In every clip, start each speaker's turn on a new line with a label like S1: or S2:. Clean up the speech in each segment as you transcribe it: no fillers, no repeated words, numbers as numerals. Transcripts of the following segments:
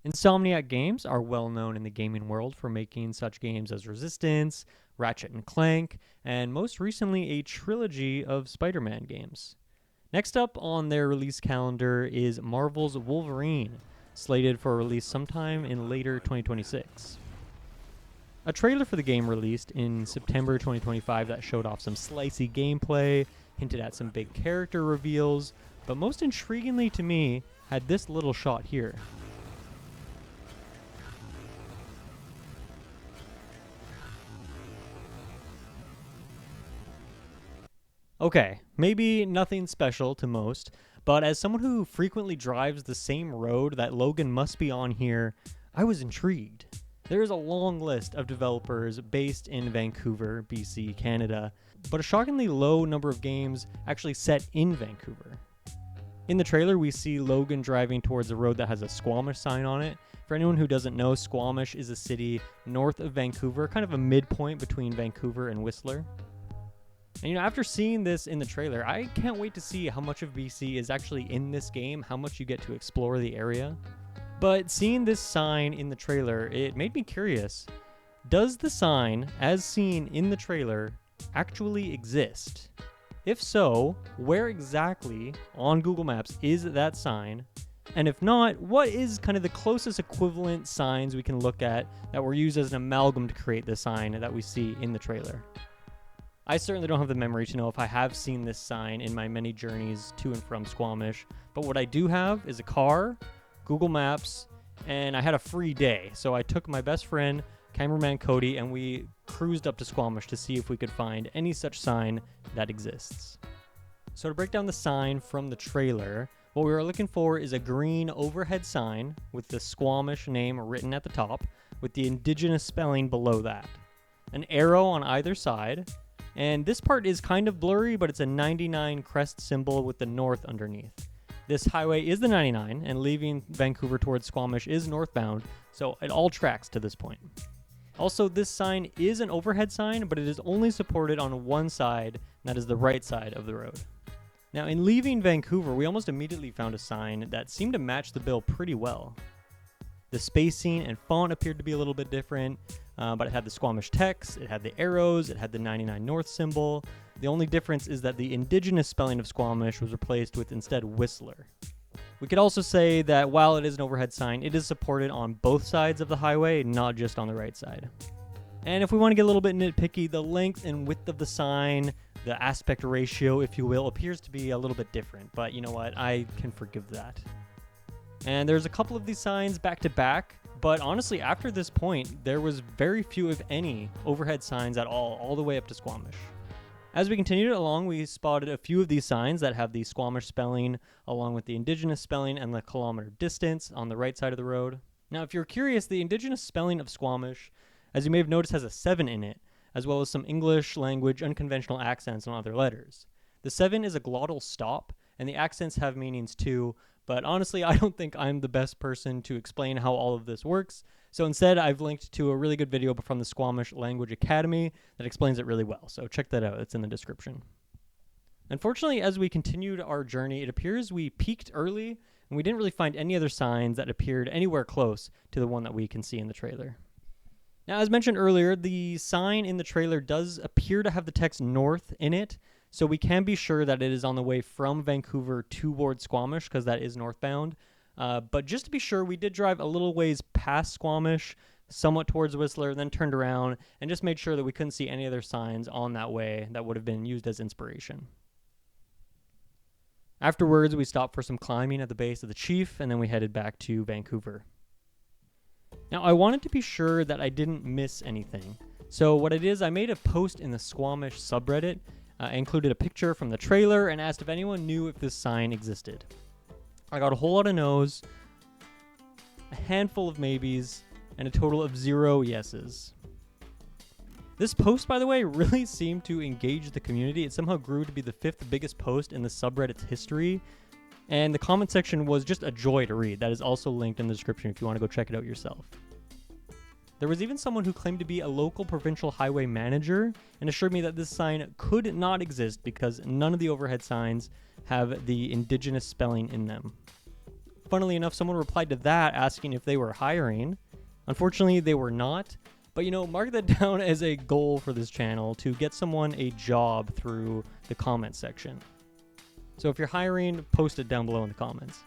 S1: Insomniac games are well known in the gaming world for making such games as Resistance, Ratchet and Clank, and most recently a trilogy of Spider-Man games. Next up on their release calendar is Marvel's Wolverine, slated for release sometime in later 2026. A trailer for the game released in September 2025 that showed off some slicey gameplay, hinted at some big character reveals, but most intriguingly to me, had this little shot here. Okay, maybe nothing special to most, but as someone who frequently drives the same road that Logan must be on here, I was intrigued. There is a long list of developers based in Vancouver, BC, Canada, but a shockingly low number of games actually set in Vancouver. In the trailer, we see Logan driving towards a road that has a Squamish sign on it. For anyone who doesn't know, Squamish is a city north of Vancouver, kind of a midpoint between Vancouver and Whistler. And after seeing this in the trailer, I can't wait to see how much of BC is actually in this game, how much you get to explore the area. But seeing this sign in the trailer, it made me curious. Does the sign, as seen in the trailer, actually exist? If so, where exactly on Google Maps is that sign? And if not, what is kind of the closest equivalent signs we can look at that were used as an amalgam to create the sign that we see in the trailer? I certainly don't have the memory to know if I have seen this sign in my many journeys to and from Squamish, but what I do have is a car, Google Maps, and I had a free day. So I took my best friend, cameraman Cody, and we cruised up to Squamish to see if we could find any such sign that exists. So to break down the sign from the trailer, what we were looking for is a green overhead sign with the Squamish name written at the top, with the indigenous spelling below that. An arrow on either side, and this part is kind of blurry, but it's a 99 crest symbol with the north underneath. This highway is the 99, and leaving Vancouver towards Squamish is northbound, so it all tracks to this point. Also, this sign is an overhead sign, but it is only supported on one side, and that is the right side of the road. Now, in leaving Vancouver, we almost immediately found a sign that seemed to match the bill pretty well. The spacing and font appeared to be a little bit different, but it had the Squamish text, it had the arrows, it had the 99 north symbol. The only difference is that the indigenous spelling of Squamish was replaced with instead Whistler. We could also say that while it is an overhead sign, it is supported on both sides of the highway, not just on the right side. And if we want to get a little bit nitpicky, the length and width of the sign, the aspect ratio, if you will, appears to be a little bit different, but you know what, I can forgive that. And there's a couple of these signs back to back, but honestly, after this point, there was very few, if any, overhead signs at all the way up to Squamish. As we continued along, we spotted a few of these signs that have the Squamish spelling, along with the indigenous spelling and the kilometer distance on the right side of the road. Now, if you're curious, the indigenous spelling of Squamish, as you may have noticed, has a 7 in it, as well as some English language unconventional accents on other letters. The 7 is a glottal stop, and the accents have meanings too, but honestly, I don't think I'm the best person to explain how all of this works, so instead I've linked to a really good video from the Squamish Language Academy that explains it really well, so check that out, it's in the description. Unfortunately, as we continued our journey, it appears we peaked early, and we didn't really find any other signs that appeared anywhere close to the one that we can see in the trailer. Now, as mentioned earlier, the sign in the trailer does appear to have the text north in it, so we can be sure that it is on the way from Vancouver towards Squamish, because that is northbound. But just to be sure, we did drive a little ways past Squamish, somewhat towards Whistler, then turned around, and just made sure that we couldn't see any other signs on that way that would have been used as inspiration. Afterwards, we stopped for some climbing at the base of the Chief, and then we headed back to Vancouver. Now, I wanted to be sure that I didn't miss anything. So what I did is I made a post in the Squamish subreddit. I included a picture from the trailer and asked if anyone knew if this sign existed. I got a whole lot of no's, a handful of maybes, and a total of 0 yeses. This post, by the way, really seemed to engage the community. It somehow grew to be the 5th biggest post in the subreddit's history, and the comment section was just a joy to read. That is also linked in the description if you want to go check it out yourself. There was even someone who claimed to be a local provincial highway manager and assured me that this sign could not exist because none of the overhead signs have the indigenous spelling in them. Funnily enough, someone replied to that asking if they were hiring. Unfortunately, they were not. But, mark that down as a goal for this channel to get someone a job through the comments section. So if you're hiring, post it down below in the comments.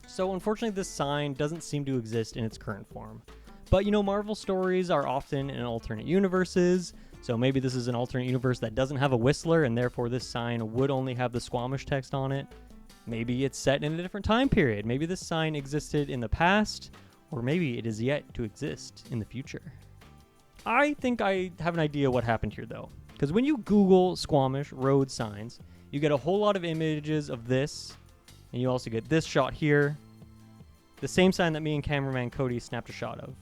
S1: So unfortunately, this sign doesn't seem to exist in its current form. But, Marvel stories are often in alternate universes. So maybe this is an alternate universe that doesn't have a Whistler, and therefore this sign would only have the Squamish text on it. Maybe it's set in a different time period. Maybe this sign existed in the past, or maybe it is yet to exist in the future. I think I have an idea what happened here, though. Because when you Google Squamish road signs, you get a whole lot of images of this, and you also get this shot here, the same sign that me and cameraman Cody snapped a shot of.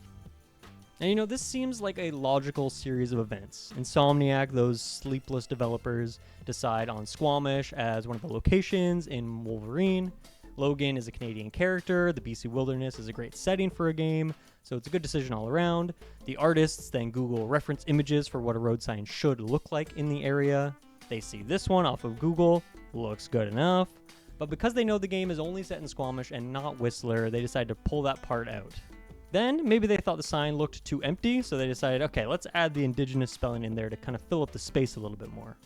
S1: And this seems like a logical series of events. Insomniac, those sleepless developers, decide on Squamish as one of the locations in Wolverine. Logan is a Canadian character. The BC Wilderness is a great setting for a game, so it's a good decision all around. The artists then Google reference images for what a road sign should look like in the area. They see this one off of Google, looks good enough. But because they know the game is only set in Squamish and not Whistler, they decide to pull that part out. Then, maybe they thought the sign looked too empty, so they decided, okay, let's add the indigenous spelling in there to kind of fill up the space a little bit more.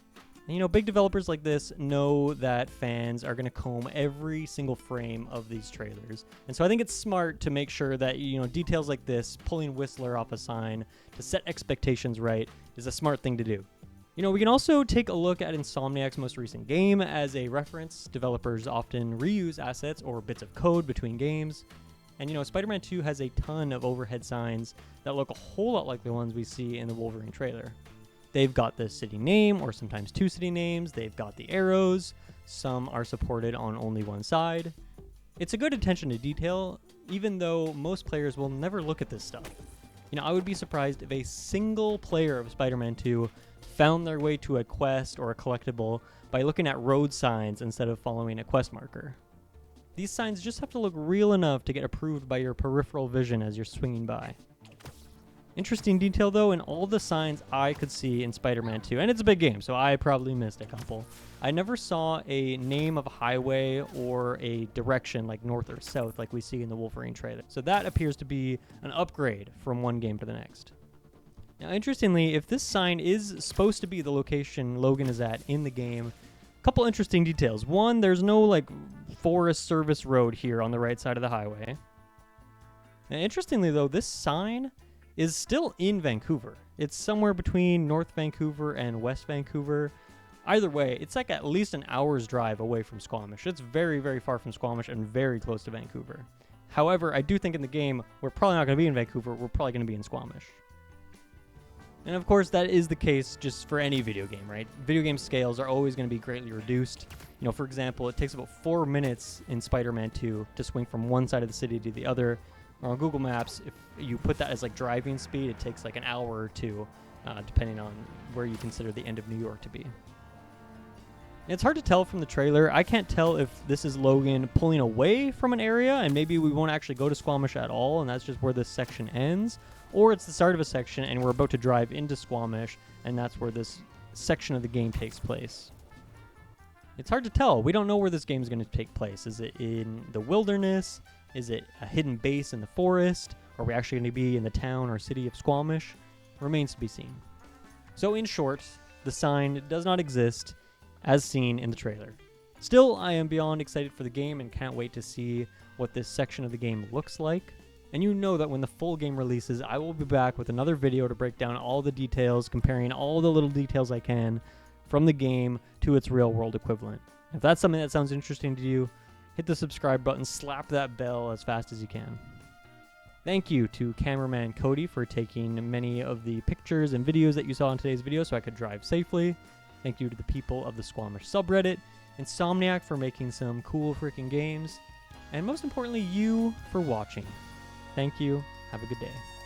S1: And, big developers like this know that fans are going to comb every single frame of these trailers. And so I think it's smart to make sure that, details like this, pulling Whistler off a sign to set expectations right, is a smart thing to do. We can also take a look at Insomniac's most recent game as a reference. Developers often reuse assets or bits of code between games. And, Spider-Man 2 has a ton of overhead signs that look a whole lot like the ones we see in the Wolverine trailer. They've got the city name, or sometimes two city names. They've got the arrows. Some are supported on only one side. It's a good attention to detail, even though most players will never look at this stuff. I would be surprised if a single player of Spider-Man 2 found their way to a quest or a collectible by looking at road signs instead of following a quest marker. These signs just have to look real enough to get approved by your peripheral vision as you're swinging by. Interesting detail, though, in all the signs I could see in Spider-Man 2, and it's a big game, so I probably missed a couple. I never saw a name of a highway or a direction like north or south like we see in the Wolverine trailer. So that appears to be an upgrade from one game to the next. Now, interestingly, if this sign is supposed to be the location Logan is at in the game, a couple interesting details. One, there's no, Forest Service road here on the right side of the highway. Now, interestingly, though, this sign is still in Vancouver. It's somewhere between North Vancouver and West Vancouver. Either way, it's like at least an hour's drive away from Squamish. It's very, very far from Squamish and very close to Vancouver. However, I do think in the game, we're probably not going to be in Vancouver. We're probably going to be in Squamish. And of course, that is the case just for any video game, right? Video game scales are always going to be greatly reduced. For example, it takes about 4 minutes in Spider-Man 2 to swing from one side of the city to the other. Or on Google Maps, if you put that as driving speed, it takes an hour or two, depending on where you consider the end of New York to be. It's hard to tell from the trailer. I can't tell if this is Logan pulling away from an area, and maybe we won't actually go to Squamish at all, and that's just where this section ends. Or it's the start of a section, and we're about to drive into Squamish, and that's where this section of the game takes place. It's hard to tell. We don't know where this game is going to take place. Is it in the wilderness? Is it a hidden base in the forest? Are we actually going to be in the town or city of Squamish? Remains to be seen. So in short, the sign does not exist as seen in the trailer. Still, I am beyond excited for the game and can't wait to see what this section of the game looks like. And you know that when the full game releases, I will be back with another video to break down all the details, comparing all the little details I can from the game to its real-world equivalent. If that's something that sounds interesting to you, hit the subscribe button, slap that bell as fast as you can. Thank you to cameraman Cody for taking many of the pictures and videos that you saw in today's video so I could drive safely. Thank you to the people of the Squamish subreddit, Insomniac for making some cool freaking games, and most importantly, you for watching. Thank you. Have a good day.